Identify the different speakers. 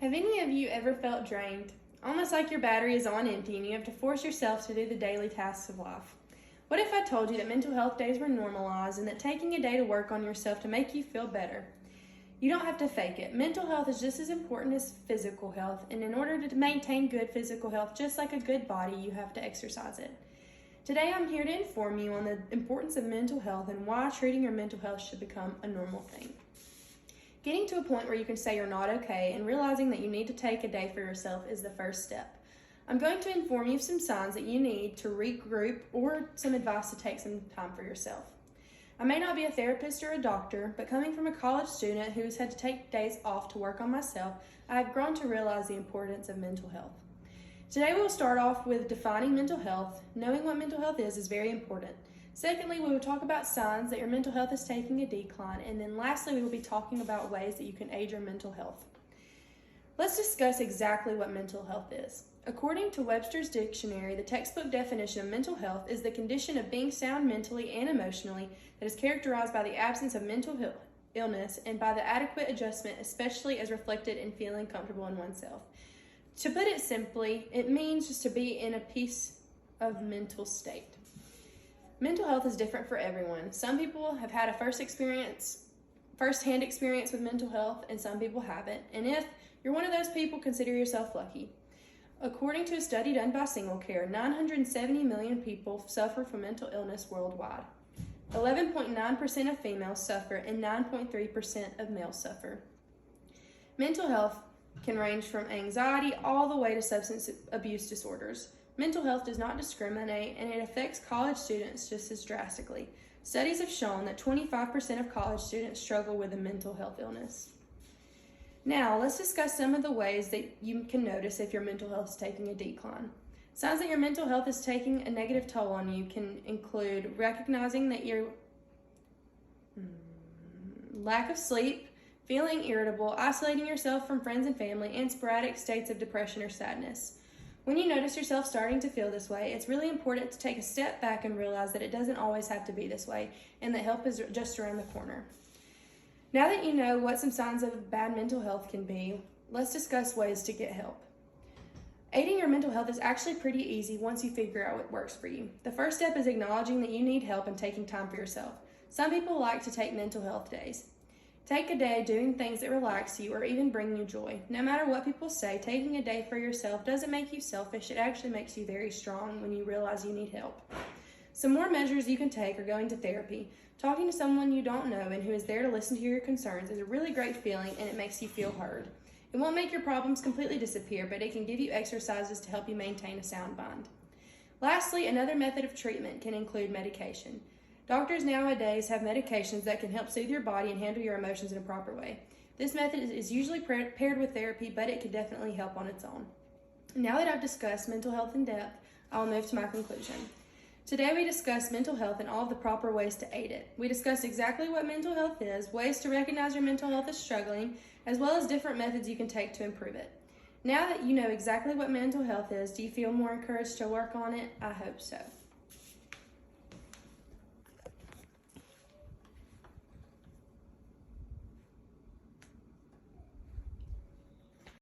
Speaker 1: Have any of you ever felt drained? Almost like your battery is on empty and you have to force yourself to do the daily tasks of life. What if I told you that mental health days were normalized and that taking a day to work on yourself to make you feel better? You don't have to fake it. Mental health is just as important as physical health, and in order to maintain good physical health, just like a good body, you have to exercise it. Today I'm here to inform you on the importance of mental health and why treating your mental health should become a normal thing. Getting to a point where you can say you're not okay and realizing that you need to take a day for yourself is the first step. I'm going to inform you of some signs that you need to regroup or some advice to take some time for yourself. I may not be a therapist or a doctor, but coming from a college student who has had to take days off to work on myself, I have grown to realize the importance of mental health. Today we will start off with defining mental health. Knowing what mental health is very important. Secondly, we will talk about signs that your mental health is taking a decline, and then lastly, we will be talking about ways that you can aid your mental health. Let's discuss exactly what mental health is. According to Webster's Dictionary, the textbook definition of mental health is the condition of being sound mentally and emotionally that is characterized by the absence of mental illness and by the adequate adjustment, especially as reflected in feeling comfortable in oneself. To put it simply, it means just to be in a peace of mental state. Mental health is different for everyone. Some people have had a first-hand experience with mental health, and some people haven't. And if you're one of those people, consider yourself lucky. According to a study done by SingleCare, 970 million people suffer from mental illness worldwide. 11.9% of females suffer and 9.3% of males suffer. Mental health can range from anxiety all the way to substance abuse disorders. Mental health does not discriminate, and it affects college students just as drastically. Studies have shown that 25% of college students struggle with a mental health illness. Now, let's discuss some of the ways that you can notice if your mental health is taking a decline. Signs that your mental health is taking a negative toll on you can include recognizing that your lack of sleep, feeling irritable, isolating yourself from friends and family, and sporadic states of depression or sadness. When you notice yourself starting to feel this way, it's really important to take a step back and realize that it doesn't always have to be this way and that help is just around the corner. Now that you know what some signs of bad mental health can be, let's discuss ways to get help. Aiding your mental health is actually pretty easy once you figure out what works for you. The first step is acknowledging that you need help and taking time for yourself. Some people like to take mental health days. Take a day doing things that relax you or even bring you joy. No matter what people say, taking a day for yourself doesn't make you selfish. It actually makes you very strong when you realize you need help. Some more measures you can take are going to therapy. Talking to someone you don't know and who is there to listen to your concerns is a really great feeling, and it makes you feel heard. It won't make your problems completely disappear, but it can give you exercises to help you maintain a sound mind. Lastly, another method of treatment can include medication. Doctors nowadays have medications that can help soothe your body and handle your emotions in a proper way. This method is usually paired with therapy, but it can definitely help on its own. Now that I've discussed mental health in depth, I'll move to my conclusion. Today we discussed mental health and all of the proper ways to aid it. We discussed exactly what mental health is, ways to recognize your mental health is struggling, as well as different methods you can take to improve it. Now that you know exactly what mental health is, do you feel more encouraged to work on it? I hope so.